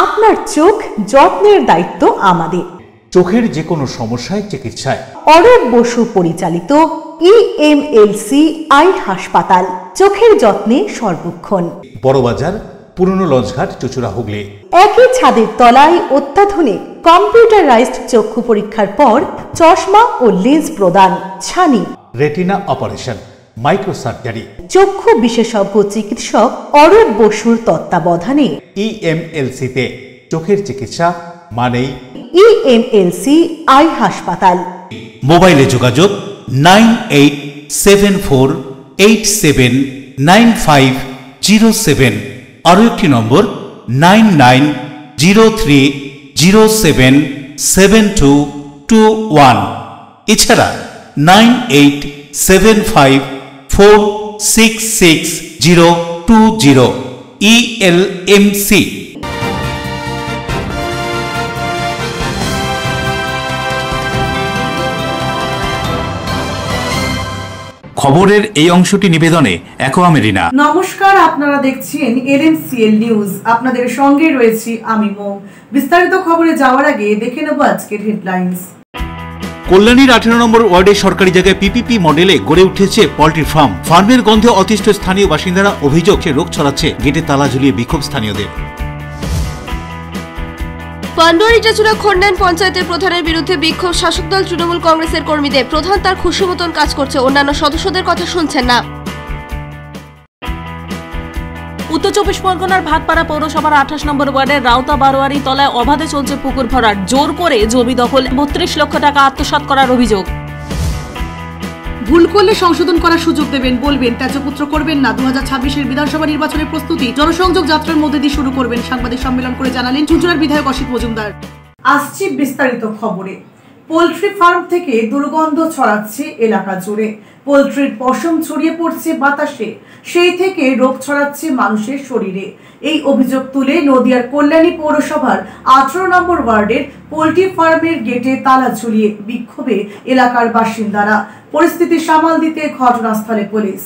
আপনার চোখ যত্নের দায়িত্ব আমাদের। চোখের যে কোনো সমস্যায় চিকিৎসায় অরূপ বসু পরিচালিত EMLC আই হাসপাতাল, চোখের যত্নে সর্বক্ষণ। বড়বাজার, পুরনো লঞ্চঘাট, চুচুড়া, হুগলি। একই ছাদের তলায় অত্যাধুনিক কম্পিউটারাইজড চক্ষু পরীক্ষার পর চশমা ও লেন্স প্রদান, ছানি, রেটিনা অপারেশন, মাইক্রোসার্জারি। চক্ষু বিশেষজ্ঞ চিকিৎসক অরূপ বসুর তত্ত্বাবধানে EMLC-তে চোখের চিকিৎসা মানেই EMLC আই হাসপাতাল। মোবাইলে যোগাযোগ 9874879507। আরও একটি নম্বর 9903077221। এছাড়া 9875466020। ELMC। খবরের এই অংশটি নিবেদনে অ্যাকোয়া মেরিনা। নমস্কার, আপনারা দেখছেন LMCL নিউজ। আপনাদের সঙ্গে রয়েছি আমি মৌ। বিস্তারিত খবরে যাওয়ার আগে দেখে নেব আজকের হেডলাইন্স। কল্যাণীর 18 নম্বর ওয়ার্ডে সরকারি জায়গায় PPP মডেলে গড়ে উঠেছে পোল্ট্রি ফার্ম। ফার্মের গন্ধে অতিষ্ঠ স্থানীয় বাসিন্দারা, অভিযোগ রোগ ছড়াচ্ছে, গেটে তালা ঝুলিয়ে বিক্ষোভ স্থানীয়দের। পান্ডুয়ারি চাচুরা খন্ডান পঞ্চায়েতের প্রধানের বিরুদ্ধে বিক্ষোভ শাসক দল তৃণমূল কংগ্রেসের কর্মীদের। প্রধান তার খুশি মতন কাজ করছে, অন্যান্য সদস্যদের কথা শুনছেন না। উত্তর 24 পরগনার ভাটপাড়া পৌরসভার 28 নম্বর ওয়ার্ডের রাউতা বারোয়ারি তলায় অবাধে চলছে পুকুর ভরাট। জোর করে জমি দখল, 32 লক্ষ টাকা আত্মসাৎ করার অভিযোগ। ভুল করলে সংশোধন করার সুযোগ দেবেন, বলবেন ত্যাযপুত্র করবেন না। 2026-এর বিধানসভা নির্বাচনের প্রস্তুতি জনসংযোগ যাত্রার মধ্যে দিয়ে শুরু করবেন, সাংবাদিক সম্মেলন করে জানালেন চুঁচুড়ার বিধায়ক অসিত মজুমদার। আসছি বিস্তারিত খবরে। পোল্ট্রি ফার্ম থেকে দুর্গন্ধ ছড়াচ্ছে এলাকা জুড়ে। পোল্ট্রির পশম ছড়িয়ে পড়ছে বাতাসে, সেই থেকে রোগ ছড়াচ্ছে মানুষের শরীরে। এই অভিযোগ তুলে নদিয়ার কল্যাণী পৌরসভার 18 নম্বর ওয়ার্ডের পোল্ট্রি ফার্মের গেটে তালা ঝুলিয়ে বিক্ষোভে এলাকার বাসিন্দারা। পরিস্থিতি সামাল দিতে ঘটনাস্থলে পুলিশ।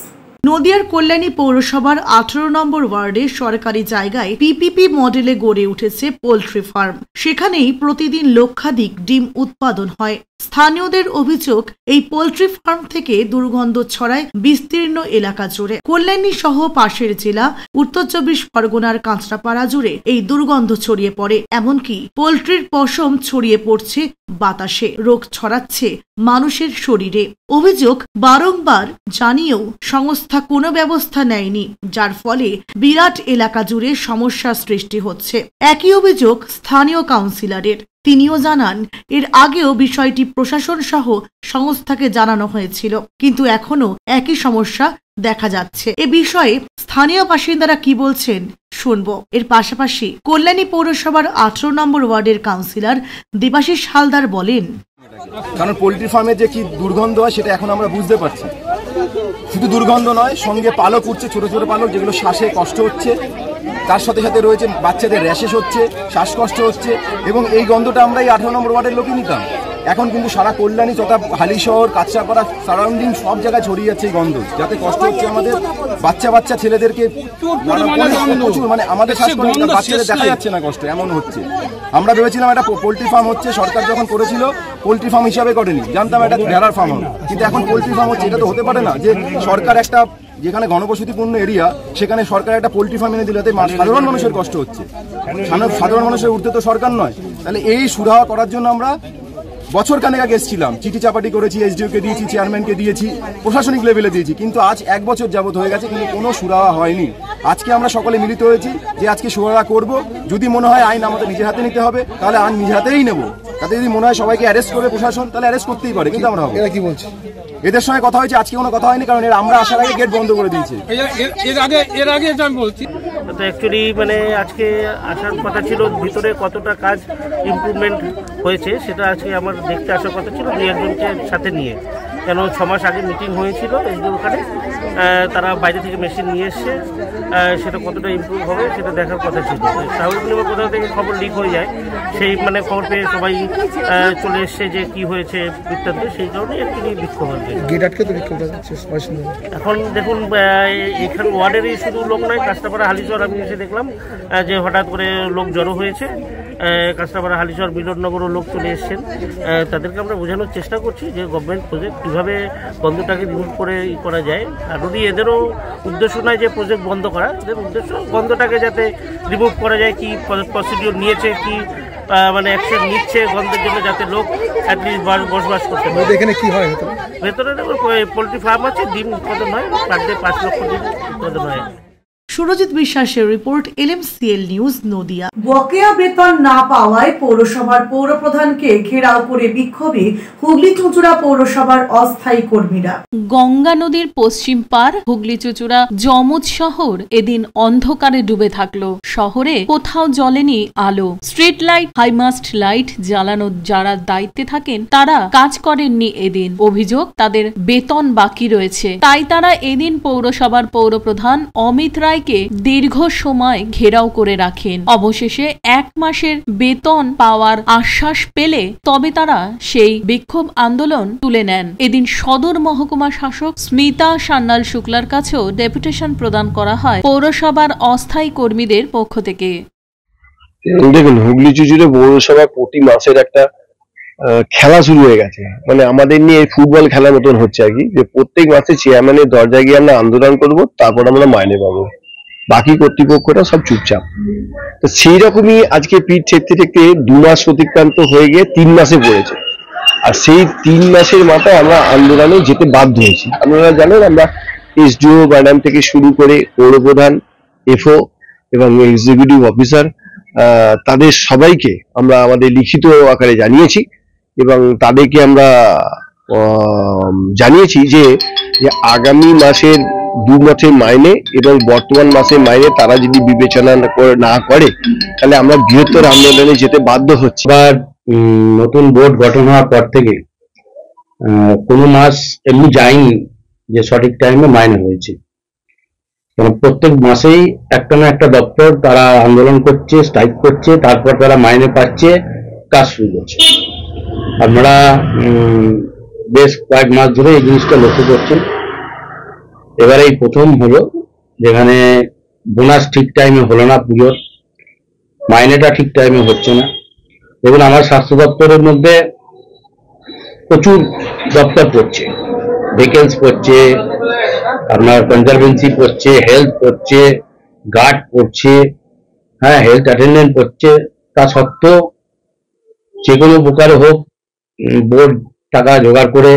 নদিয়ার কল্যাণী পৌরসভার 18 নম্বর ওয়ার্ডে সরকারি জায়গায় PPP মডেলে গড়ে উঠেছে পোল্ট্রি ফার্ম। সেখানেই প্রতিদিন লক্ষাধিক ডিম উৎপাদন হয়। স্থানীয়দের অভিযোগ, এই পোল্ট্রি ফার্ম থেকে দুর্গন্ধ ছড়ায় বিস্তীর্ণ এলাকা জুড়ে। কল্যাণী সহ পাশের জেলা উত্তর 24 পরগনার কাঁচরাপাড়া জুড়ে এই দুর্গন্ধ ছড়িয়ে পড়ে। এমনকি পোল্ট্রির পশম ছড়িয়ে পড়ছে বাতাসে, রোগ ছড়াচ্ছে মানুষের শরীরে। অভিযোগ, বারংবার জানিয়েও সংস্থা কোনো ব্যবস্থা নেয়নি, যার ফলে বিরাট এলাকা জুড়ে সমস্যার সৃষ্টি হচ্ছে। একই অভিযোগ স্থানীয় কাউন্সিলরের। তিনিও জানান, এর আগেও বিষয়টি প্রশাসন সহ সংস্থাকে জানানো হয়েছিল, কিন্তু এখনো একই সমস্যা দেখা যাচ্ছে। এ বিষয়ে স্থানীয় বাসিন্দারা কি বলছেন শুনবো। এর পাশাপাশি কল্যাণী পৌরসভার 18 নম্বর ওয়ার্ডের কাউন্সিলর দেবাশিস হালদার বলেন, কারণ পোল্ট্রি ফার্মে যে কি দুর্গন্ধ হয় সেটা এখন আমরা বুঝতে পারছি। শুধু দুর্গন্ধ নয়, সঙ্গে পালক উঠছে, ছোট ছোট পালক, যেগুলো শ্বাসে কষ্ট হচ্ছে। তার সাথে সাথে রয়েছে বাচ্চাদের র্যাশেস হচ্ছে, শ্বাসকষ্ট হচ্ছে, এবং এই গন্ধটা আমরা এই 18 নম্বর ওয়ার্ডের লোকই নিতাম। এখন কিন্তু সারা কল্যাণী তথা হালিশহর, কাঁচরাপাড়া সারাউন্ডিং সব জায়গায় ছড়িয়ে যাচ্ছে এই গন্ধ, যাতে কষ্ট হচ্ছে আমাদের বাচ্চা ছেলেদেরকে। প্রচুর, মানে আমাদের বাচ্চাদের দেখা যাচ্ছে না, কষ্ট এমন হচ্ছে। আমরা ভেবেছিলাম একটা পোল্ট্রি ফার্ম হচ্ছে, সরকার যখন করেছিল পোল্ট্রি ফার্ম হিসাবে করেনি, জানতাম একটা ভেড়ার ফার্ম হবে, কিন্তু এখন পোল্ট্রি ফার্ম হচ্ছে। এটা তো হতে পারে না যে সরকার একটা যেখানে ঘনবসতিপূর্ণ এরিয়া সেখানে সরকার একটা পোল্ট্রি ফার্ম এনে দিলে সাধারণ মানুষের কষ্ট হচ্ছে। সাধারণ মানুষের উঠতে তো সরকার নয়। তাহলে এই সুরাহা করার জন্য আমরা বছর কানেক আগে এসেছিলাম, চিঠি চাপাটি করেছি, SDO কে দিয়েছি, চেয়ারম্যানকে দিয়েছি, প্রশাসনিক লেভেলে দিয়েছি, কিন্তু আজ 1 বছর যাবত হয়ে গেছে, কিন্তু কোনো সুরাহা হয়নি। আজকে আমরা সকলে মিলিত হয়েছি যে আজকে সুরাহা করব। যদি মনে হয় আইন আমাদের নিজের হাতে নিতে হবে, তাহলে আইন নিজের হাতেই নেব। তাতে যদি মনে হয় সবাইকে অ্যারেস্ট করবে প্রশাসন, তাহলে অ্যারেস্ট করতেই পারে, কিন্তু আমরা এরা কি বলছে, এদের সঙ্গে কথা হয়েছে, আজকে কোনো কথা হয়নি, কারণ এরা আমরা আসার আগে গেট বন্ধ করে দিয়েছে। এর আগে আমি বলছি অ্যাকচুয়ালি মানে আজকে আসার কথা ছিল, ভিতরে কতটা কাজ ইমপ্রুভমেন্ট হয়েছে সেটা আজকে আমার দেখতে আসার কথা ছিল, 2-1 জনকে সাথে নিয়ে। কেন 6 মাস আগে মিটিং হয়েছিল এসডিও ওখানে, তারা বাইরে থেকে মেশিন নিয়ে এসছে, সেটা কতটা ইমপ্রুভ হবে সেটা দেখার কথা ছিল। তাহলে কিন্তু কোথাও থেকে খবর লিক হয়ে যায়, সেই মানে খবর পেয়ে সবাই চলে এসছে যে কি হয়েছে বৃত্তান্ত, সেই কারণে একটু বিক্ষোভ হয়েছে। এখন দেখুন এখানে ওয়ার্ডেরই শুধু লোক নয়, কাস্টাপাড়া হালিশহর আমি এসে দেখলাম যে হঠাৎ করে লোক জড়ো হয়েছে, কাস্টাপাড়া হালিশহর মিলননগরও লোক চলে এসছেন। তাদেরকে আমরা বোঝানোর চেষ্টা করছি যে গভর্নমেন্ট প্রজেক্ট কীভাবে গন্ধটাকে রিমুভ করে করা যায়, আর যদি এদেরও উদ্দেশ্য নয় যে প্রজেক্ট বন্ধ করা, এদের উদ্দেশ্য গন্ধটাকে যাতে রিমুভ করা যায়, কি প্রসিডিওর নিয়েছে, কি মানে অ্যাকশন নিচ্ছে গন্ধের জন্য, যাতে লোক অ্যাটলিস্ট বসবাস করতে পারে। এখানে কি হয় ভেতরে পোলট্রি ফার্ম আছে, ডিম উৎপাদন হয়, পার ডে 5 লক্ষ ডিম উৎপাদন হয়। সুরজিৎ বিশ্বাসের রিপোর্ট, LMCL নিউজ, নদিয়া। বকেয়া বেতন না পাওয়ায় পৌরসভার পৌরপ্রধানকে ঘেরাও করে বিক্ষোভে হুগলি চুঁচুড়া পৌরসভার অস্থায়ী কর্মীরা। গঙ্গা নদীর পশ্চিম পার হুগলি চুঁচুড়া যমজ শহর এদিন অন্ধকারে ডুবে থাকলো। শহরে কোথাও জ্বলেনি আলো, স্ট্রিট লাইট, হাইমাস্ট লাইট জ্বালানোর যারা দায়িত্বে থাকেন তারা কাজ করেননি এদিন। অভিযোগ তাদের বেতন বাকি রয়েছে, তাই তারা এদিন পৌরসভার পৌরপ্রধান অমিত রায় দীর্ঘ সময় ঘেরাও করে রাখেন। অবশেষে 1 মাসের বেতন পাওয়ার আশ্বাস পেলে তবে তারা সেই বিক্ষোভ আন্দোলন তুলে নেন। এদিন সদর মহকুমা শাসক স্মিতা সান্যাল শুক্লার কাছেও ডেপুটেশন প্রদান করা হয় পৌরসভার অস্থায়ী কর্মীদের পক্ষ থেকে। দেখুন, হুগলি চুঁচুড়া পৌরসভা প্রতি মাসের একটা খেলা শুরু হয়ে গেছে, মানে আমাদের নিয়ে ফুটবল খেলার মতন হচ্ছে আর কি, যে প্রত্যেক মাসে চেয়ারম্যানের দরজায় গিয়ে আমরা আন্দোলন করব, তারপর আমরা মাইনে পাবো, বাকি কর্তৃপক্ষরা সব চুপচাপ। তো সেই রকমই আজকে পিঠ ঠেকতে ঠেকতে 2 মাস অতিক্রান্ত হয়ে গিয়ে 3 মাসে পড়েছে, আর সেই 3 মাসের মাথায় আমরা আন্দোলনে যেতে বাধ্য হয়েছি। আপনারা জানেন আমরা এসডিও ম্যাডাম থেকে শুরু করে পৌরপ্রধান, এফও এবং এক্সিকিউটিভ অফিসার তাদের সবাইকে আমরা আমাদের লিখিত আকারে জানিয়েছি এবং তাদেরকে আমরা জানিয়েছি যে আগামী মাসের 2 মাসের মাইনে এবং বর্তমান মাসের মাইনে তারা যদি বিবেচনা না করে তাহলে আমরা বৃহত্তর আন্দোলনে যেতে বাধ্য হচ্ছি। এবার নতুন বোর্ড গঠন হওয়ার পর থেকে কোনো মাস এমনি যায়নি যে সঠিক টাইমে মাইনে হয়েছে, কারণ প্রত্যেক মাসেই একটা না একটা দপ্তর তারা আন্দোলন করছে, স্ট্রাইক করছে, তারপর তারা মাইনে পাচ্ছে, কাজ শুরু করছে। আপনারা বেশ কয়েক মাস ধরে এই জিনিসটা লক্ষ্য করছেন। এবারে এই প্রথম হলো যেখানে বোনাস ঠিক টাইমে হলো না, পুজোর মাইনেটা ঠিক টাইমে হচ্ছে না। দেখুন, আমার স্বাস্থ্য দপ্তরের মধ্যে প্রচুর দপ্তর পড়ছে, ভেকেন্স পড়ছে, আপনার কনজারভেন্সি পড়ছে, হেলথ পড়ছে, গার্ড পড়ছে, হ্যাঁ হেলথ অ্যাটেন্ডেন্ট পড়ছে। তা সত্ত্বেও যে কোনো প্রকারে হোক বোর্ড টাকা জোগাড় করে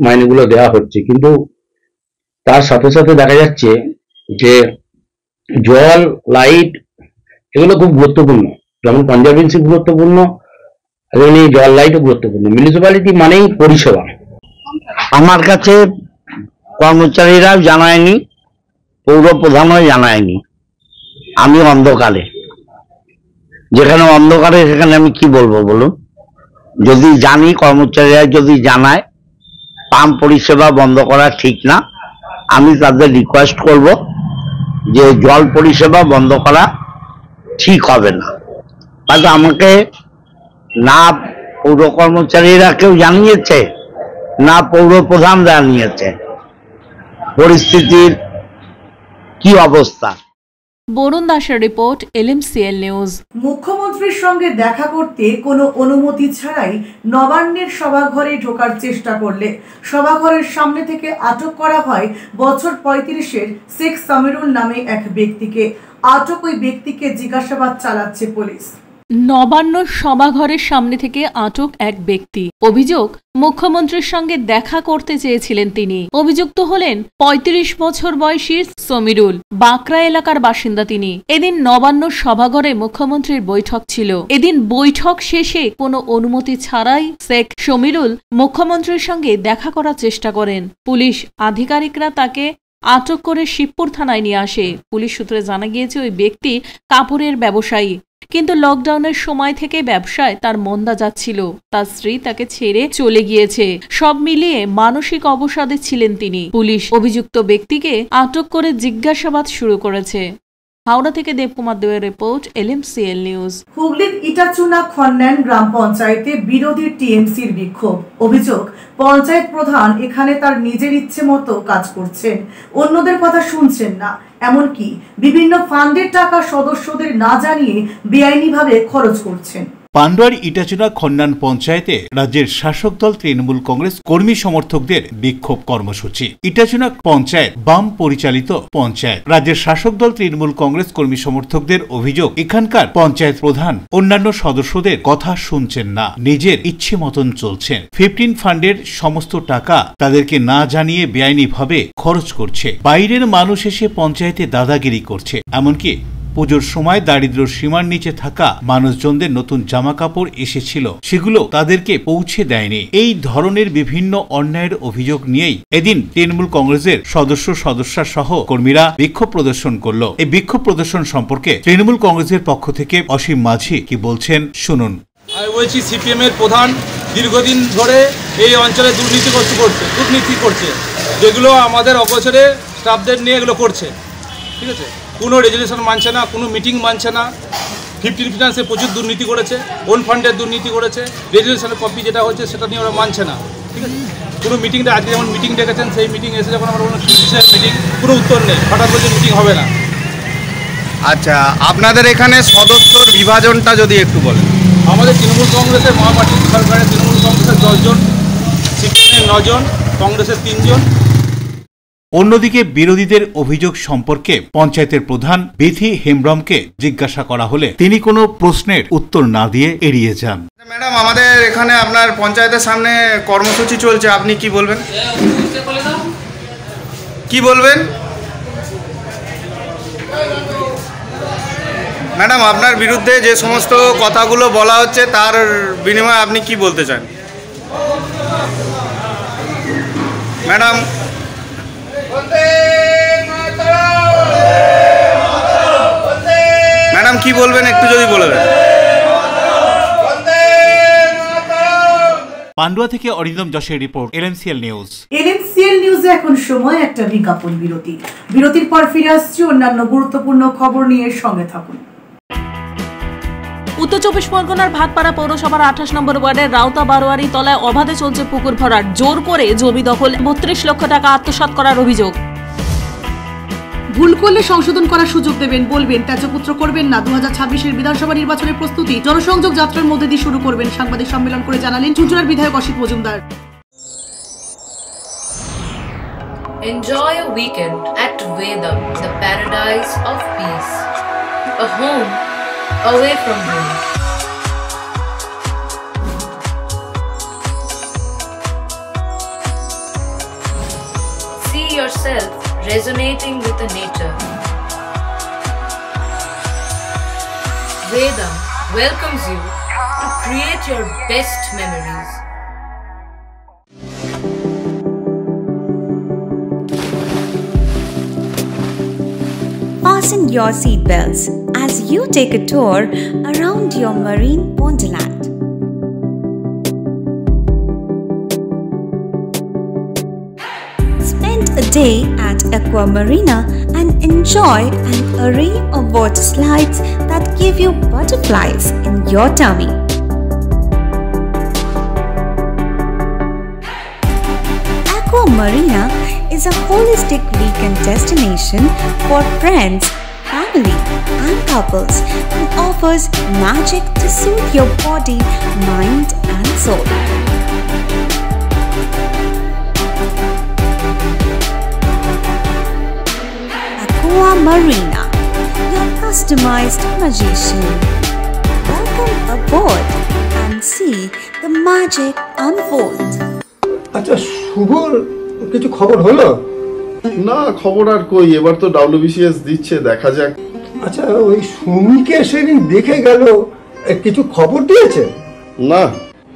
মাইনেগুলো দেওয়া হচ্ছে, কিন্তু তার সাথে সাথে দেখা যাচ্ছে যে জল, লাইট এগুলো খুব গুরুত্বপূর্ণ, যেমন কনজারভেন্সি গুরুত্বপূর্ণ এবং এই জল লাইটও গুরুত্বপূর্ণ। মিউনিসিপ্যালিটি মানেই পরিষেবা। আমার কাছে কর্মচারীরাও জানায়নি, পৌর প্রধানও জানায়নি। আমি অন্ধকারে, যেখানে অন্ধকারে সেখানে আমি কি বলবো বলুন? যদি জানি, কর্মচারীরা যদি জানায় পাম্প পরিষেবা বন্ধ করা ঠিক না, আমি তাদের রিকোয়েস্ট করব যে জল পরিষেবা বন্ধ করা ঠিক হবে না। কারণ আমাকে না পৌর কর্মচারীরা কেউ জানিয়েছে, না পৌর প্রধান জানিয়েছে পরিস্থিতির কি অবস্থা। বরুণ দাসের রিপোর্ট, LMCL নিউজ। মুখ্যমন্ত্রীর সঙ্গে দেখা করতে কোনো অনুমতি ছাড়াই নবান্নের সভাঘরে ঢোকার চেষ্টা করলে সভাঘরের সামনে থেকে আটক করা হয় বছর 35-এর শেখ সামিরুল নামে এক ব্যক্তিকে। আটক ওই ব্যক্তিকে জিজ্ঞাসাবাদ চালাচ্ছে পুলিশ। নবান্ন সভাঘরের সামনে থেকে আটক এক ব্যক্তি। অভিযোগ, মুখ্যমন্ত্রীর সঙ্গে দেখা করতে চেয়েছিলেন তিনি। অভিযুক্ত হলেন 35 বছর বয়সী সমীরুল, বাঁকড়া এলাকার বাসিন্দা তিনি। এদিন নবান্ন সভাঘরে মুখ্যমন্ত্রীর বৈঠক ছিল। এদিন বৈঠক শেষে কোনো অনুমতি ছাড়াই শেখ সমীরুল মুখ্যমন্ত্রীর সঙ্গে দেখা করার চেষ্টা করেন। পুলিশ আধিকারিকরা তাকে আটক করে শিবপুর থানায় নিয়ে আসে। পুলিশ সূত্রে জানা গিয়েছে ওই ব্যক্তি কাপড়ের ব্যবসায়ী। কিন্তু লকডাউনের সময় থেকে ব্যবসায় তার মন্দা যাচ্ছিল। তার স্ত্রী তাকে ছেড়ে চলে গিয়েছে। সব মিলিয়ে মানসিক অবসাদে ছিলেন তিনি। পুলিশ অভিযুক্ত ব্যক্তিকে আটক করে জিজ্ঞাসাবাদ শুরু করেছে। হাওড়া থেকে দেবকুমার দেবের রিপোর্ট, LMCL নিউজ। হুগলির ইটাচুনা খন্ডান গ্রাম পঞ্চায়েতে বিরোধী টিএমসির বিক্ষোভ। অভিযোগ, পঞ্চায়েত প্রধান এখানে তার নিজের ইচ্ছে মতো কাজ করছেন, অন্যদের কথা শুনছেন না, এমনকি বিভিন্ন ফান্ডের টাকা সদস্যদের না জানিয়ে বেআইনিভাবে খরচ করছেন। পান্ডুয়ার ইটাচুনা খন্ডান পঞ্চায়েতে রাজ্যের শাসক দল তৃণমূল কংগ্রেস কর্মী সমর্থকদের বিক্ষোভ কর্মসূচি। ইটাচুনা পঞ্চায়েত বাম পরিচালিত পঞ্চায়েত। রাজ্যের শাসক দল তৃণমূল কংগ্রেস কর্মী সমর্থকদের অভিযোগ, এখানকার পঞ্চায়েত প্রধান অন্যান্য সদস্যদের কথা শুনছেন না, নিজের ইচ্ছে মতন চলছেন। 15 ফান্ডের সমস্ত টাকা তাদেরকে না জানিয়ে বেআইনিভাবে খরচ করছে। বাইরের মানুষ এসে পঞ্চায়েতে দাদাগিরি করছে, এমনকি পুজোর সময় দারিদ্র সীমার নিচে থাকা মানুষজনদের নতুন জামা কাপড় এসেছিল, সেগুলো তাদেরকে পৌঁছে দেয়নি। এই ধরনের বিভিন্ন অন্যায়ের অভিযোগ নিয়েই এদিন তৃণমূল কংগ্রেসের সদস্যা সহ কর্মীরা বিক্ষোভ প্রদর্শন করল। এই বিক্ষোভ প্রদর্শন সম্পর্কে তৃণমূল কংগ্রেসের পক্ষ থেকে অসীম মাঝি কি বলছেন শুনুন। আমি বলছি, সিপিএম এর প্রধান দীর্ঘদিন ধরে এই অঞ্চলে দুর্নীতি করছে, যেগুলো আমাদের অগোচরে স্টাফদের নিয়ে এগুলো করছে। ঠিক আছে, কোনো রেজুলেশন মানছে না, কোনো মিটিং মানছে না। 15 ফিনান্সে প্রচুর দুর্নীতি করেছে, ওন ফান্ডের দুর্নীতি করেছে, রেজুলেশনের কপি যেটা হচ্ছে সেটা নিয়ে ওরা মানছে না। ঠিক আছে, কোনো মিটিংটা আজকে যেমন মিটিং ডেকেছেন, সেই মিটিং এসে যখন আমরা কোনো বিষয়ের মিটিং, কোনো উত্তর নেই, হঠাৎ করে মিটিং হবে না। আচ্ছা, আপনাদের এখানে সদস্যর বিভাজনটা যদি একটু বলেন। আমাদের তৃণমূল কংগ্রেসের মহাপার্টি সরকারের তৃণমূল কংগ্রেসের 10 জন, সিপিএমের 9 জন, কংগ্রেসের 3 জন। অন্যদিকে বিরোধীদের অভিযোগ সম্পর্কে পঞ্চায়েতের প্রধান বিধি হেমব্রমকে জিজ্ঞাসা করা হলে তিনি কোনো প্রশ্নের উত্তর না দিয়ে এড়িয়ে যান। ম্যাডাম, আমাদের এখানে আপনার পঞ্চায়েতের সামনে কর্মসূচি চলছে, আপনি কি বলবেন? কি বলবেন ম্যাডাম? আপনার বিরুদ্ধে যে সমস্ত কথাগুলো বলা হচ্ছে তার বিনিময়ে আপনি কি বলতে চান ম্যাডাম? ম্যাডাম কি বলবেন একটু যদি বলে দেন। পান্ডুয়া থেকে অরিন্দম যশের রিপোর্ট, LMCL নিউজ। LMCL নিউজে এখন সময় একটা বিজ্ঞাপন বিরতি। বিরতির পর ফিরে আসছি অন্যান্য গুরুত্বপূর্ণ খবর নিয়ে, সঙ্গে থাকুন। উত্তর 24 পরগনার ভাটপাড়া পৌরসভার 28 নম্বর ওয়ার্ডের রাউতা বারোয়ারি তলায় অবাধে চলছে পুকুর ভরাট। জোর করে জমি দখল, 32 লক্ষ টাকা আত্মসাৎ করার অভিযোগ। ভুল করলে সংশোধন করার সুযোগ দেবেন, বলবেন ত্যাযপুত্র করবেন না। 2026-এর বিধানসভা নির্বাচনের প্রস্তুতি জনসংযোগ যাত্রার মধ্যে দিয়ে শুরু করবেন, সাংবাদিক সম্মেলন করে জানালেন চুঁচুড়ার বিধায়ক Asit Majumdar. Enjoy a weekend at Vedam, the paradise of peace. A home away from home. See yourself resonating with the nature. Vedam welcomes you to create your best memories. Fasten your seatbelts as you take a tour around your marine wonderland. Spend a day at Aqua Marina and enjoy an array of water slides that give you butterflies in your tummy. Aqua Marina is a holistic weekend destination for friends, family and couples and offers magic to soothe your body, mind and soul. Aqua Marina, your customized magician. Welcome aboard and see the magic unfold. আচ্ছা, শুভর কিছু খবর হলো? না, খবর আর কই, এবার তো WBCS দিচ্ছে, দেখা যাক। আচ্ছা, ওই সুমিকে সেদিন দেখে গেল, কিছু খবর দিয়েছে? না।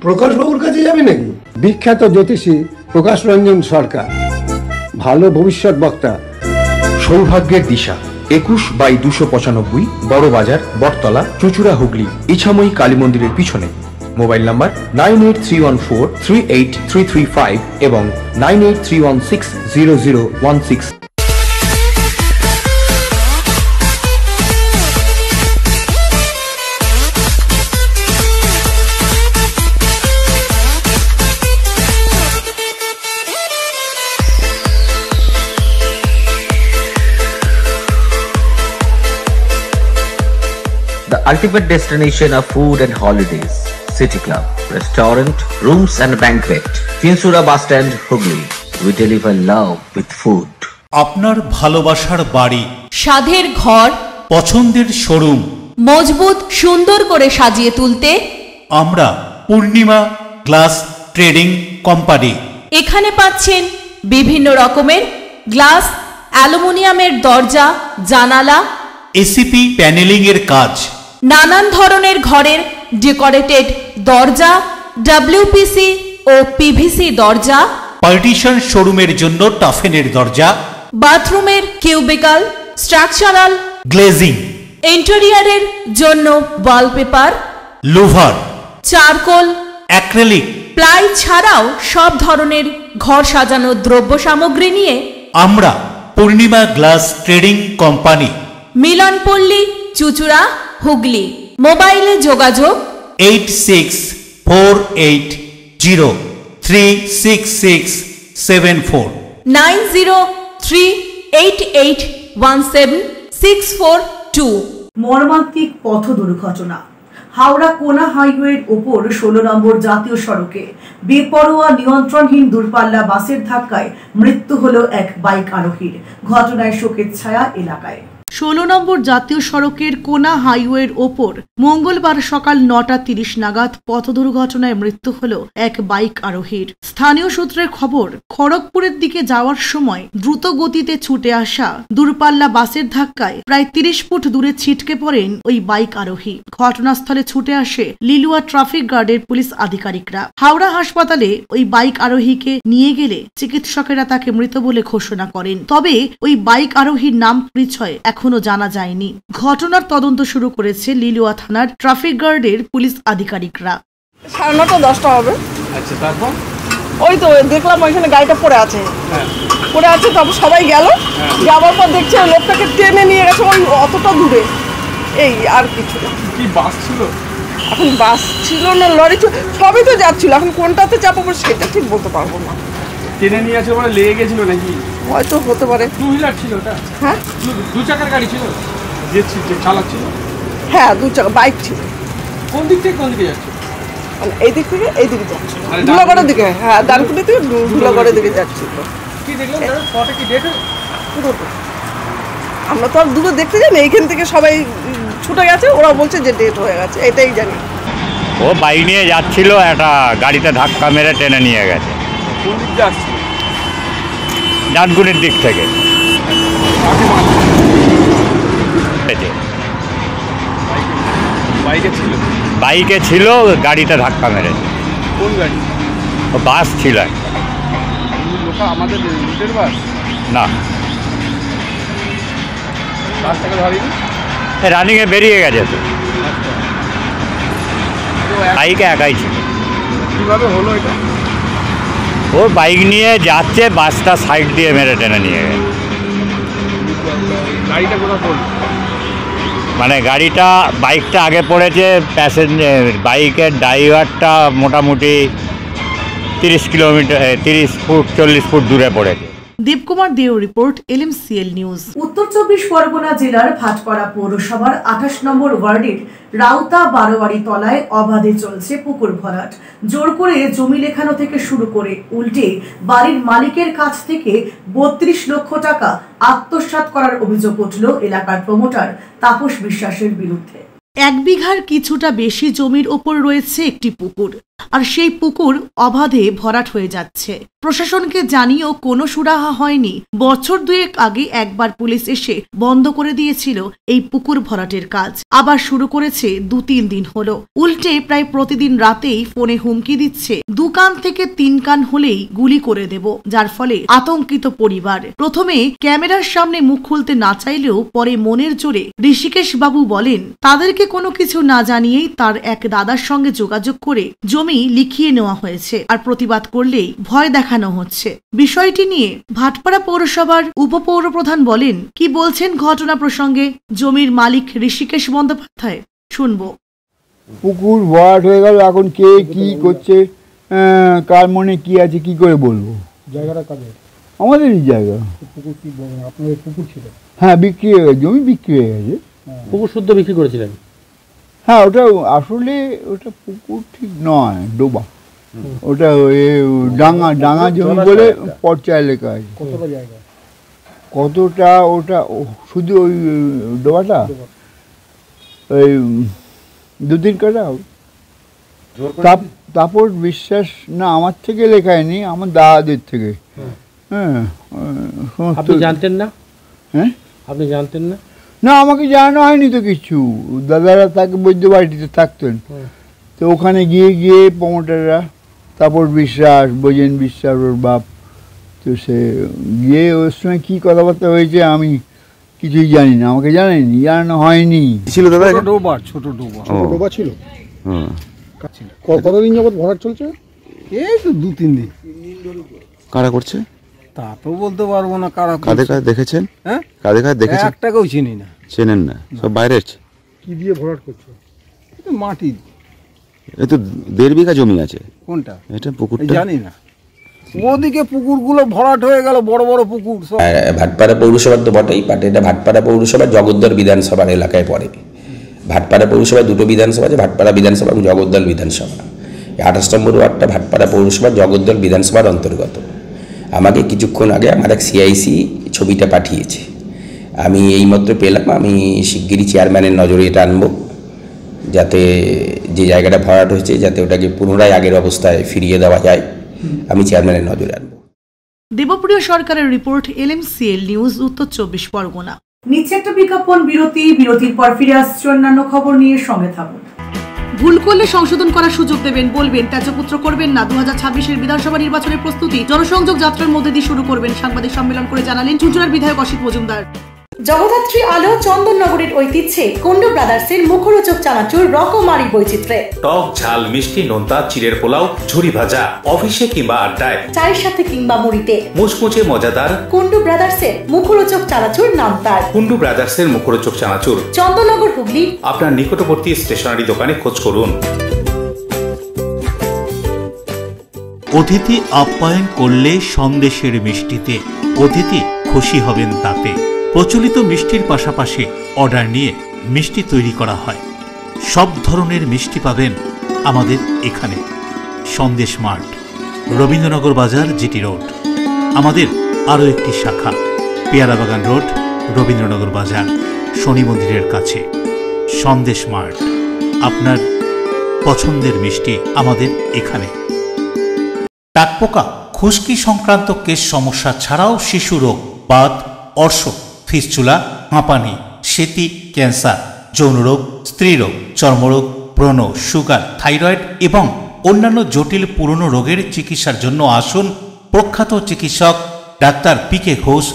প্রকাশ বাবুর কাছে যাবে নাকি? বিখ্যাত জ্যোতিষী প্রকাশ রঞ্জন সরকার, ভালো ভবিষ্যৎ বক্তা। সৌভাগ্যের দিশা 21/295 বড় বাজার, বটতলা, চুঁচুড়া, হুগলি, ইছাময়ী কালী মন্দিরের পিছনে। মোবাইল নাম্বার 9831438335 এবং 9831600116। The ultimate destination of food and holidays. City Club, restaurant, rooms and banquet. Finsura Bus Stand, Hugli. We deliver love with food. আপনার ভালোবাসার বাড়ি, স্বাদের ঘর, পছন্দের শোরুম মজবুত সুন্দর করে সাজিয়ে তুলতে আমরা পূর্ণিমা গ্লাস ট্রেডিং কোম্পানি। এখানে পাচ্ছেন বিভিন্ন রকমের গ্লাস, অ্যালুমিনিয়ামের দরজা, জানালা, এসিপি প্যানেলিং এর কাজ, নানান ধরনের ঘরের ডেকোরেটেড দরজা, ডব্লিউপিসি ও পিভিসি দরজা, পার্টিশন শোরুমের জন্য টাফেনের দরজা, বাথরুমের কিউবিকাল, স্ট্রাকচারাল গ্লেজিং, ইন্টেরিয়রের জন্য wallpaper, louvre, charcoal, acrylic, ply ছাড়াও সব ধরনের ঘর সাজানোর দ্রব্য সামগ্রী নিয়ে আমরা Purnima glass trading company, Milanpalli, চুঁচুড়া, হুগলি। মোবাইলে যোগাযোগ 8640366674 9038817642। মর্মান্তিক পথ দুর্ঘটনা। হাওড়া কোনা হাইওয়ের ওপর 16 নম্বর জাতীয় সড়কে বেপরোয়া নিয়ন্ত্রণহীন দূরপাল্লা বাসের ধাক্কায় মৃত্যু হলো এক বাইক আরোহীর। ঘটনায় শোকের ছায়া এলাকায়। 16 নম্বর জাতীয় সড়কের কোনা হাইওয়ের ওপর মঙ্গলবার সকাল 9:30 নাগাদ পথ দুর্ঘটনায় মৃত্যু হল এক বাইক আরোহীর। স্থানীয় সূত্রের খবর, খড়গপুরের দিকে যাওয়ার সময় দ্রুত গতিতে ছুটে আসা দূরপাল্লা বাসের ধাক্কায় প্রায় 30 ফুট দূরে ছিটকে পড়েন ওই বাইক আরোহী। ঘটনাস্থলে ছুটে আসে লিলুয়া ট্রাফিক গার্ডের পুলিশ আধিকারিকরা। হাওড়া হাসপাতালে ওই বাইক আরোহীকে নিয়ে গেলে চিকিৎসকেরা তাকে মৃত বলে ঘোষণা করেন। তবে ওই বাইক আরোহীর নাম পরিচয় এখনো জানা যায়নি। ঘটনার তদন্ত শুরু করেছে লিলুয়া থানার ট্রাফিক গার্ডের পুলিশ আধিকারিকরা। 9:30-10টা হবে। আচ্ছা, তারপর ওই তো দেখলাম ওইখানে গাড়িটা পড়ে আছে, তারপর সবাই গেল, যাওয়ার পর দেখছে লোকটাকে টেনে নিয়ে গেছে ওই অতটা দূরে, এই আর কিছু না। কি বাস ছিল? এখন বাস ছিল না লরি ছিল, সবই তো যাচ্ছিল, এখন কোনটাতে চাপাবো সেটা ঠিক বলতে পারবো না। টেনে নিয়ে আছে মানে লেগে গেছিল নাকি? হয়তো হতে পারে। 2 হুইলার ছিল ওটা? হ্যাঁ, 2 চাকার গাড়ি ছিল যে চালাচ্ছিল? হ্যাঁ, 2 চাকা বাইক ছিল। কোন দিক থেকে কোন দিকে যাচ্ছে? মানে এই দিক থেকে এই দিকে যাচ্ছে, ধুলাগড়ের দিকে। হ্যাঁ, ডানকুনি থেকে ধুলাগড়ের দিকে যাচ্ছিল। কি দেখলাম স্পটে কি ডেট পুরো আমরা তো আর দূরে দেখতে যাই না, এইখান থেকে সবাই ছুটে গেছে, ওরা বলছে যে ডেট হয়ে গেছে, এটাই জানি। ও বাইক নিয়ে যাচ্ছিল, একটা গাড়িতে ধাক্কা মেরে টেনে নিয়ে গেছে। কোন দিক দিয়ে আসছিল? ডানকুনির দিক থেকে। বাইকে ছিল, গাড়িতে ধাক্কা মেরেছে। কোন গাড়ি? বাস ছিল। আমাদের রুটের বাস না, বাসটাকে ধরেনি, রানিংয়ে বেরিয়ে গেছে তো। বাইকে একাই ছিল। কিভাবে হলো এটা? ও বাইক নিয়ে যাচ্ছে, বাসটা সাইড দিয়ে মেরে টেনে নিয়ে গেছে। গাড়িটা কোথায় পড়লো? মানে গাড়িটা, বাইকটা আগে পড়েছে, প্যাসেঞ্জার বাইকের ড্রাইভারটা মোটামুটি 30 ফুট 40 ফুট দূরে পড়েছে। দীপকুমার দেও রিপোর্ট, LMCL নিউজ। উত্তর 24 পরগনা জেলার ভাটপাড়া পৌরসভার 28 নম্বর ওয়ার্ডের রাউতা বারোয়ারি তলায় অবাধে চলছে পুকুর ভরাট। জোর করে জমি লেখানো থেকে শুরু করে উল্টে বাড়ির মালিকের কাছ থেকে 32 লক্ষ টাকা আত্মসাৎ করার অভিযোগ উঠল এলাকার প্রমোটার তাপস বিশ্বাসের বিরুদ্ধে। 1 বিঘার কিছুটা বেশি জমির ওপর রয়েছে একটি পুকুর। আর সেই পুকুর অবাধে ভরাট হয়ে যাচ্ছে। প্রশাসনকে জানিয়েও কোনো সুরাহা হয়নি। বছর দুয়েক আগে একবার পুলিশ এসে বন্ধ করে দিয়েছিল এই পুকুর ভরাটের কাজ, আবার শুরু করেছে 2-3 দিন হলো। উল্টে প্রায় প্রতিদিন রাতেই ফোনে হুমকি দিচ্ছে 2 কান থেকে 3 কান হলেই গুলি করে দেব, যার ফলে আতঙ্কিত পরিবার। প্রথমে ক্যামেরার সামনে মুখ খুলতে না চাইলেও পরে মনের জোরে ঋষিকেশ বাবু বলেন তাদেরকে কোনো কিছু না জানিয়েই তার এক দাদার সঙ্গে যোগাযোগ করে জমি লিখিয়ে নেওয়া হয়েছে, আর প্রতিবাদ করলেই ভয় দেখানো হচ্ছে। বিষয়টি নিয়ে ভাটপাড়া পৌরসভার উপপৌরপ্রধান বলেন, কি বলছেন ঘটনা প্রসঙ্গে জমির মালিক ঋষিকেশ বন্দ্যোপাধ্যায়, শুনবো। পুকুর ভরাট হয়ে গেল, এখন কে কি করছে, কার মনে কি আছে কি করে বলবো। জায়গাটা কাদের? আমাদেরই জায়গা। পুকুর কি আপনাদের পুকুর ছিল? হ্যাঁ, বিক্রি হয়ে গেছে, জমি বিক্রি হয়ে গেছে। পুকুর শুদ্ধ বিক্রি করেছিলেন? হ্যাঁ, ওটা আসলে ওটা পুকুর ঠিক নয়, ডোবা। ওটা ডাঙা ডাঙা জমি বলে পর্চা এলাকা আছে। কতটা জায়গা? কতটা ওটা শুধু ওই ডোবাটা ওই 2-3 কাঠা। তারপর বিশ্বাস না আমার থেকে লেখায়নি, আমার দাদাদের থেকে। হ্যাঁ, আপনি জানতেন না? হ্যাঁ, আপনি জানতেন না? না, আমাকে জানানো হয়নি তো কিছু। দাদারা তাকে বৈদ্য বাড়িতে থাকতেন, তো ওখানে গিয়ে প্রমোটাররা, তারপর বিশ্বাস, বোঝেন বিশ্বাস ওর বাপ, তো সে গিয়ে ওর সঙ্গে কী কথাবার্তা হয়েছে আমি কিছুই জানি না, আমাকে জানায়নি, জানানো হয়নি। ছিল দাদা ডোবা, ছোট ডোবা। ছোট ডোবা ছিল। কতদিন যাবত ভরাট চলছে? এই তো 2-3 দিন। কারা করছে তা তো বলতে পারবো না কারা। কাদের কাছে দেখেছেন? হ্যাঁ, কাদের কাছে দেখেছেন? একটাকেও চিনি না। চেনেন না? সব বাইরের। কি দিয়ে ভরাট করছে? মাটি। এ তো 1.5 বিঘা জমি আছে। কোনটা? এটা পুকুরটা জানি না। ওদিকে পুকুরগুলো ভরাট হয়ে গেল, বড় বড় পুকুর সব। ভাটপাড়া পৌরসভার তো বটেই, বাট এটা ভাটপাড়া পৌরসভা জগদ্দল বিধানসভার এলাকায় পড়ে। ভাটপাড়া পৌরসভায় 2টো বিধানসভা আছে, ভাটপাড়া বিধানসভা এবং জগদ্দল বিধানসভা। 28 নম্বর ওয়ার্ডটা ভাটপাড়া পৌরসভা জগদ্দল বিধানসভার অন্তর্গত। আমাকে কিছুক্ষণ আগে আমার এক সিআইসি ছবিটা পাঠিয়েছে, আমি এইমাত্র পেলাম। আমি শিগগিরই চেয়ারম্যানের নজরে এটা আনবো, যাতে যে জায়গাটা ভরাট হয়েছে যাতে ওটাকে পুনরায় আগের অবস্থায় ফিরিয়ে দেওয়া যায়, আমি চেয়ারম্যানের নজরে আনবো। দেবপ্রিয় সরকারের রিপোর্ট, LMCL নিউজ, উত্তর 24 পরগনা। নিচে একটা বিজ্ঞাপন বিরতি, বিরতির পর ফিরে আসছে অন্যান্য খবর নিয়ে, সঙ্গে থাকুন। ভুল করলে সংশোধন করার সুযোগ দেবেন, বলবেন ত্যাযপুত্র করবেন না। 2026-এর বিধানসভা নির্বাচনের প্রস্তুতি জনসংযোগ যাত্রার মধ্যে দিয়ে শুরু করবেন, সাংবাদিক সম্মেলন করে জানালেন চুঁচুড়ার বিধায়ক অসিত মজুমদার। জগদ্ধাত্রী আলো চন্দননগরের ঐতিহ্যে কুন্ডু ব্রাদার্সের মুখরোচক চানাচুর রকমারি বৈচিত্র্যে, টক ঝাল মিষ্টি নোনতা চিড়ের পোলাও ঝুরি ভাজা, অফিসে কিংবা আড্ডায়, চায়ের সাথে কিংবা মুড়িতে মুচমুচে মজাদার কুন্ডু ব্রাদার্সের মুখরোচক চানাচুর নাম তার। কুন্ডু ব্রাদার্সের মুখরোচক চানাচুর চন্দননগর, হুগলি। আপনার নিকটবর্তী স্টেশনারি দোকানে খোঁজ করুন। অতিথি আপ্যায়ন করলে সন্দেশের মিষ্টিতে অতিথি খুশি হবেন তাতে। প্রচলিত মিষ্টির পাশাপাশি অর্ডার নিয়ে মিষ্টি তৈরি করা হয়। সব ধরনের মিষ্টি পাবেন আমাদের এখানে। সন্দেশ মার্ট, রবীন্দ্রনগর বাজার, জিটি রোড। আমাদের আরও একটি শাখা পেয়ারাবাগান রোড, রবীন্দ্রনগর বাজার, শনি মন্দিরের কাছে। সন্দেশ মার্ট, আপনার পছন্দের মিষ্টি আমাদের এখানে। টাকপোকা, খুশকি সংক্রান্ত কেশ সমস্যা ছাড়াও শিশু রোগ, বাত, অর্শ, ফিস্চুলা, হাঁপানি, সেতি, ক্যান্সার, যৌনরোগ, স্ত্রীরোগ, চর্মরোগ, ব্রণ, সুগার, থাইরয়েড এবং অন্যান্য জটিল পুরনো রোগের চিকিৎসার জন্য আসুন প্রখ্যাত চিকিৎসক doctor PK Ghosh,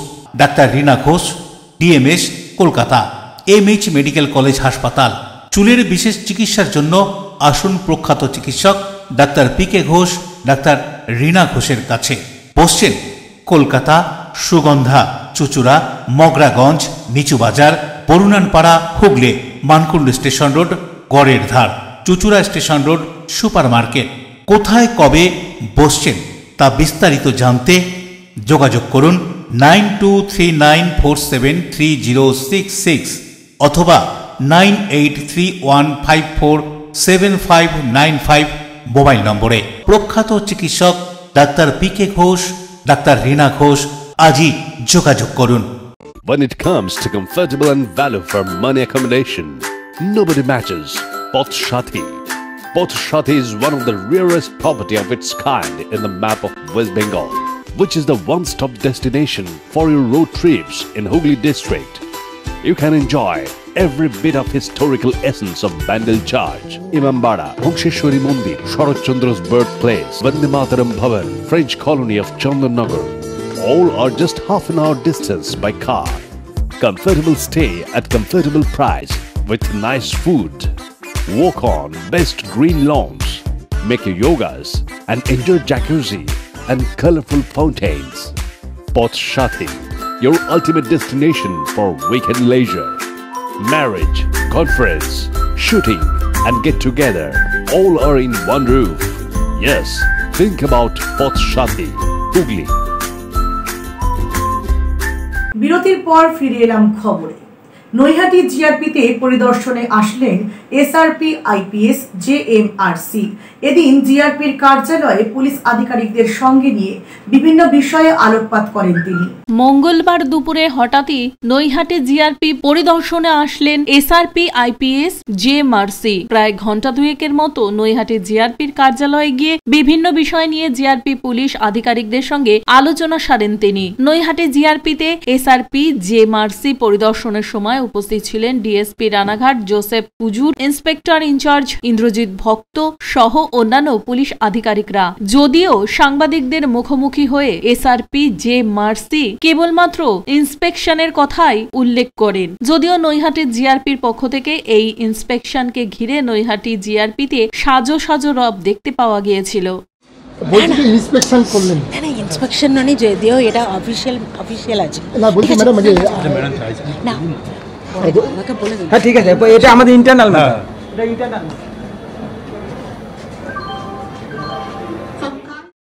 doctor Rina Ghosh, DMS, Kolkata. MH medical college হাসপাতাল। চুলের বিশেষ চিকিৎসার জন্য আসুন প্রখ্যাত চিকিৎসক doctor PK Ghosh, doctor Rina ঘোষের কাছে। বসছেন কলকাতা, সুগন্ধা, চুচুড়া, মগরাগঞ্জ, নিচু বাজার, বরুণানপাড়া, হুগলি, মানকুণ্ডু স্টেশন রোড, গড়ের ধার, Chuchura station road, super market. কোথায় কবে বসছেন তা বিস্তারিত জানতে যোগাযোগ করুন 9239473066 অথবা 9831547595 মোবাইল নম্বরে। প্রখ্যাত চিকিৎসক doctor PK Ghosh, doctor Rina Ghosh, আজই যোগাযোগ করুন। When it comes to comfortable and value for money accommodation, nobody matches Poth Shathi. Potshati is one of the rarest property of its kind in the map of West Bengal, which is the one-stop destination for your road trips in Hooghly district. You can enjoy every bit of historical essence of Bandel Church, Imambara, Bhongsheshwari Mandir, Sharat Chandra's birthplace, Vande Mataram Bhavan, French colony of Chandannagar. All are just half an hour distance by car. Comfortable stay at comfortable price with nice food. Walk on best green lawns, make your yogas and enjoy jacuzzi and colorful fountains. Potshati, your ultimate destination for weekend leisure. Marriage, conference, shooting and get together all are in one roof. Yes, think about Potshati, Hooghly. বিরতির পর ফিরে এলাম খবরে। নৈহাটি জিআরপিতে পরিদর্শনে আসলেন SRP IPS জেএমআরসি। এদিন জিআরপির কার্যালয়ে police আধিকারিকদের সঙ্গে নিয়ে বিভিন্ন বিষয়ে আলোকপাত করেন তিনি। মঙ্গলবার দুপুরে হঠাৎই নৈহাটি জিআরপি পরিদর্শনে আসলেন এসআরপি আইপিএস জেএমআরসি। প্রায় ঘন্টা দুয়েকের মতো নৈহাটি জিআরপির কার্যালয়ে গিয়ে বিভিন্ন বিষয় নিয়ে জিআরপি পুলিশ আধিকারিকদের সঙ্গে আলোচনা সারেন তিনি। নৈহাটি জিআরপিতে এসআরপি জেএমআরসি পরিদর্শনের সময় উপস্থিত ছিলেন ডিএসপি রানাঘাট জোসেফ পুজুর, ইন্সপেক্টর ইনচার্জ ইন্দ্রজিৎ ভক্ত সহ অন্যান্য পুলিশ আধিকারিকরা। যদিও সাংবাদিকদের মুখোমুখি হয়ে এসআরপি জেএমআরসি কেবলমাত্র ইন্সপেকশনের কথাই উল্লেখ করেন। যদিও নৈহাটি জিআরপির পক্ষ থেকে এই ইন্সপেকশনকে ঘিরে নৈহাটি জিআরপিতে সাজো সাজো রব দেখতে পাওয়া গিয়েছিল। ইন্সপেকশন করলেন না, ইন্সপেকশন মানে যদিও এটা অফিশিয়াল আছে না, বলছি ম্যাডাম না, হ্যাঁ ঠিক আছে, এটা আমাদের ইন্টারনাল ম্যাটার, এটা ইন্টারনাল।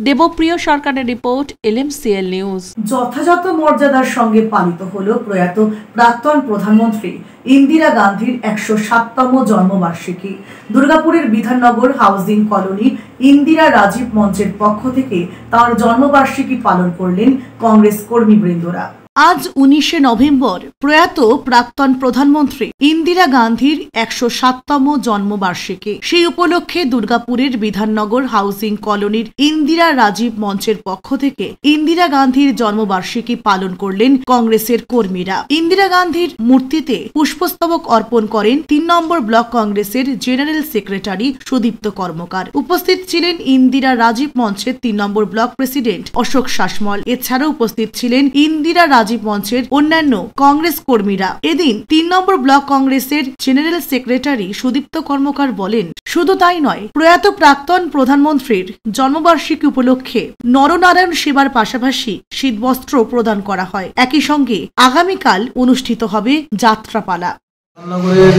দেবপ্রিয় সরকারের রিপোর্ট, এলএমসিএল নিউজ। যথাযথ মর্যাদার সঙ্গে পালিত হল প্রয়াত প্রাক্তন প্রধানমন্ত্রী ইন্দিরা গান্ধীর 107তম জন্মবার্ষিকী। দুর্গাপুরের বিধাননগর হাউজিং কলোনি ইন্দিরা রাজীব মঞ্চের পক্ষ থেকে তার জন্মবার্ষিকী পালন করলেন কংগ্রেস কর্মীবৃন্দরা। আজ 19শে নভেম্বর প্রয়াত প্রাক্তন প্রধানমন্ত্রী ইন্দিরা গান্ধীর 107তম জন্মবার্ষিকী। সেই উপলক্ষে দুর্গাপুরের বিধাননগর হাউজিং কলোনির ইন্দিরা রাজীব মঞ্চের পক্ষ থেকে ইন্দিরা গান্ধীর জন্মবার্ষিকী পালন করলেন কংগ্রেসের কর্মীরা। ইন্দিরা গান্ধীর মূর্তিতে পুষ্পস্তবক অর্পণ করেন 3 নম্বর ব্লক কংগ্রেসের জেনারেল সেক্রেটারি সুদীপ্ত কর্মকার। উপস্থিত ছিলেন ইন্দিরা রাজীব মঞ্চের 3 নম্বর ব্লক প্রেসিডেন্ট অশোক শাসমল। এছাড়াও উপস্থিত ছিলেন ইন্দিরা রাজীব মঞ্চের অন্যান্য কংগ্রেস কর্মীরা। এদিন 3 নম্বর ব্লক কংগ্রেসের জেনারেল সেক্রেটারি সুদীপ্ত কর্মকার বলেন, শুধু তাই নয়, প্রয়াত প্রাক্তন প্রধানমন্ত্রীর জন্মবার্ষিকী উপলক্ষে নরনারায়ণ সেবার পাশাপাশি শীতবস্ত্র প্রদান করা হয়। একই সঙ্গে আগামীকাল অনুষ্ঠিত হবে যাত্রাপালা। নগরের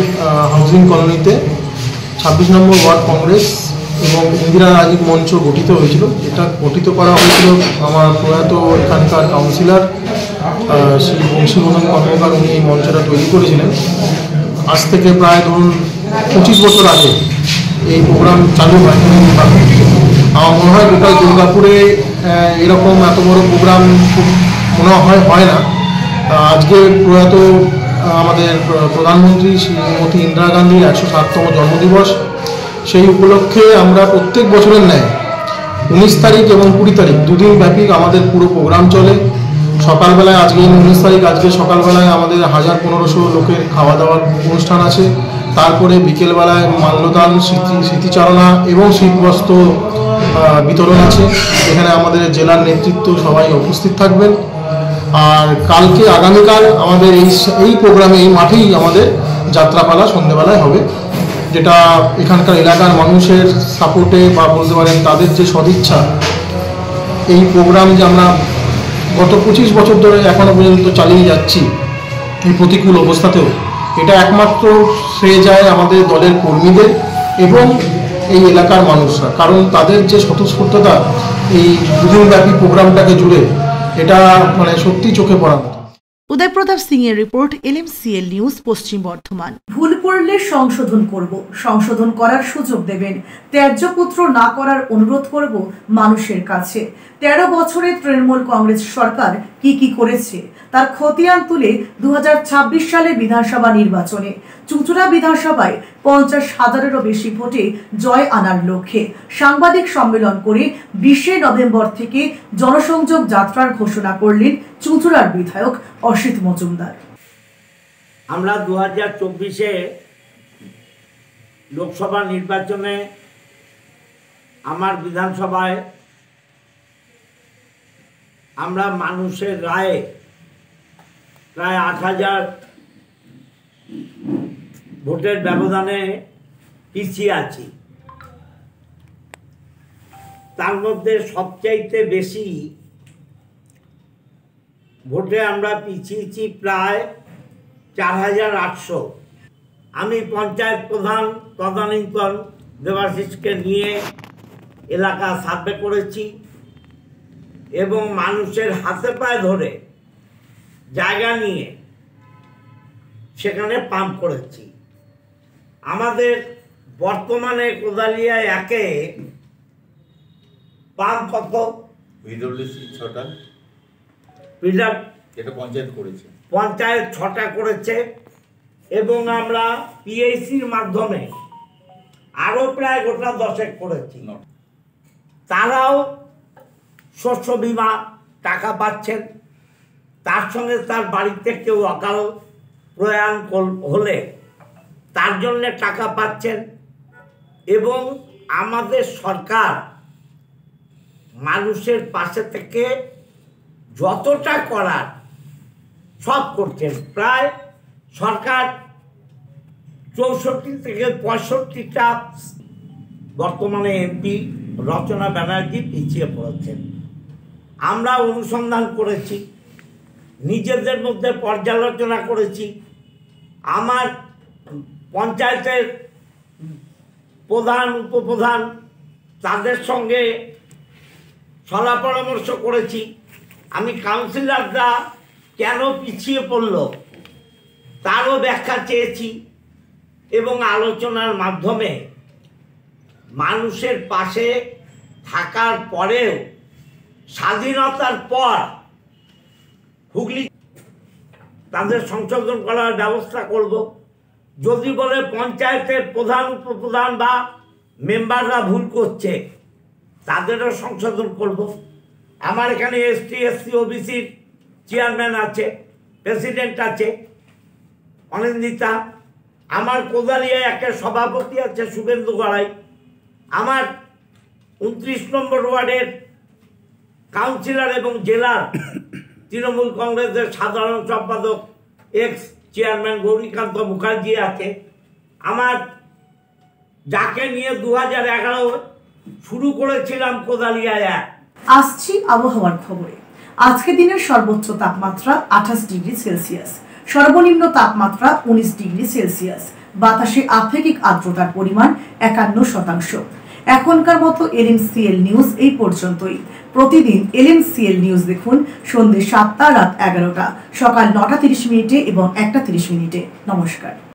হাউজিং কলোনিতে 26 নম্বর ওয়ার্ড কংগ্রেস এবং ইন্দিরা রাজীব মঞ্চ গঠিত হয়েছিল। এটা গঠিত করা হয়েছিল আমার প্রয়াত এখানকার কাউন্সিলর শ্রী বংশীবদন কর্মকার, উনি এই মঞ্চটা তৈরি করেছিলেন। আজ থেকে প্রায় ধরুন 25 বছর আগে এই প্রোগ্রাম চালু হয়। আমার মনে হয় টোটাল দুর্গাপুরে এরকম এত বড় প্রোগ্রাম মনে হয় না। আজকে প্রয়াত আমাদের প্রধানমন্ত্রী শ্রীমতী ইন্দিরা গান্ধীর 107তম জন্মদিবস। সেই উপলক্ষে আমরা প্রত্যেক বছরের ন্যায় 19 তারিখ এবং 20 তারিখ দুদিন ব্যাপী আমাদের পুরো প্রোগ্রাম চলে। সকালবেলায় আজকে 19 তারিখ, আজকে সকালবেলায় আমাদের 1000-1500 লোকের খাওয়া দাওয়ার অনুষ্ঠান আছে। তারপরে বিকেলবেলায় মাল্যদান, স্মৃতিচারণা এবং শীতবস্ত্র বিতরণ আছে। এখানে আমাদের জেলার নেতৃত্ব সবাই উপস্থিত থাকবেন। আর আগামীকাল আমাদের এই প্রোগ্রামে এই মাঠেই আমাদের যাত্রাপালা সন্ধ্যেবেলায় হবে, যেটা এখানকার এলাকার মানুষের সাপোর্টে বা বলতে পারেন তাদের যে সদিচ্ছা, এই প্রোগ্রাম যে আমরা গত 25 বছর ধরে এখনো পর্যন্ত চালিয়ে যাচ্ছি এই প্রতিকূল অবস্থাতেও, এটা একমাত্র শ্রেয় যায় আমাদের দলের কর্মীদের এবং এই এলাকার মানুষরা। কারণ তাদের যে স্বতঃস্ফূর্ততা এই দুদিনব্যাপী প্রোগ্রামটাকে জুড়ে, এটা মানে সত্যি চোখে পড়ার মতো। উদয় প্রতাপ সিং এর রিপোর্ট, এলএমসিএল নিউজ, পশ্চিম বর্ধমান। ভুল করলে সংশোধন করব, সংশোধন করার সুযোগ দেবেন, ত্যায্যপুত্র না করার অনুরোধ করব মানুষের কাছে। 13 বছরে তৃণমূল কংগ্রেস সরকার কি করেছে তার খতিয়ান তুলে 2026 সালে বিধানসভা নির্বাচনে চুঁচুড়া বিধানসভায় 50,000-এরও বেশি ভোটে জয় আনার লক্ষ্যে সাংবাদিক সম্মেলন করে 20 নভেম্বর থেকে জনসংযোগ যাত্রার ঘোষণা করলেন চুঁচুড়ার বিধায়ক অসিত মজুমদার। আমরা 2024-এ লোকসভা নির্বাচনে আমার বিধানসভায় আমরা মানুষের রায়ে প্রায় 8,000 ভোটের ব্যবধানে পিছিয়ে আছি। তার মধ্যে সবচাইতে বেশি ভোটে আমরা পিছিয়েছি প্রায় 4,800। আমি পঞ্চায়েত প্রধান তদানীন্তন দেবাশিসকে নিয়ে এলাকা সার্ভে করেছি এবং মানুষের হাতে পায়ে ধরে জায়গা নিয়ে সেখানে পাম্প করেছি। আমাদের বর্তমানে কোদালিয়া 1-এ পাম্প কত? পিডব্লিউসি 6টা, এটা পঞ্চায়েত করেছে, পঞ্চায়েত 6টা করেছে এবং আমরা পিএইচির মাধ্যমে আরও প্রায় গোটা 10 করেছি। তারাও শস্য বীমা টাকা পাচ্ছেন, তার সঙ্গে তার বাড়িতে কেউ অকাল প্রয়াণ হলে তার জন্যে টাকা পাচ্ছেন এবং আমাদের সরকার মানুষের পাশে থেকে যতটা করার সব করছেন। প্রায় সরকার 64 থেকে 65টা বর্তমানে এমপি রচনা ব্যানার্জি পিছিয়ে পড়েছেন। আমরা অনুসন্ধান করেছি, নিজেদের মধ্যে পর্যালোচনা করেছি, আমার পঞ্চায়েতের প্রধান উপপ্রধান তাদের সঙ্গে সলা পরামর্শ করেছি। আমি কাউন্সিলররা কেন পিছিয়ে পড়ল তারও ব্যাখ্যা চেয়েছি এবং আলোচনার মাধ্যমে মানুষের পাশে থাকার পরেও স্বাধীনতার পর হুগলি তাদের সংশোধন করার ব্যবস্থা করব। যদি বলে পঞ্চায়েতের প্রধান উপপ্রধান বা মেম্বাররা ভুল করছে তাদেরও সংশোধন করব। আমার এখানে এসটি এসসি ওবিসির চেয়ারম্যান আছে, প্রেসিডেন্ট আছে অনিন্দিতা, আমার কোদালিয়া 1-এর সভাপতি আছে শুভেন্দু গড়াই, আমার 29 নম্বর ওয়ার্ডের কাউন্সিলর এবং জেলার তৃণমূল কংগ্রেসের সাধারণ সম্পাদক এক্স চেয়ারম্যান গৌরীকান্ত মুখার্জি আছে, আমার যাকে নিয়ে 2011 শুরু করেছিলাম কোদালিয়া 1। আসছি আবহাওয়ার খবরে। আজকে দিনের সর্বোচ্চ তাপমাত্রা 28 ডিগ্রি সেলসিয়াস, সর্বনিম্ন তাপমাত্রা 19 ডিগ্রি সেলসিয়াস, বাতাসে আপেক্ষিক আর্দ্রতার পরিমাণ 51%। এখনকার মতো LNCL নিউজ এই পর্যন্তই। প্রতিদিন LNCL নিউজ দেখুন সন্ধ্যে 7টা, রাত 11টা, সকাল 9টা 30 মিনিটে এবং 1টা 30 মিনিটে। নমস্কার।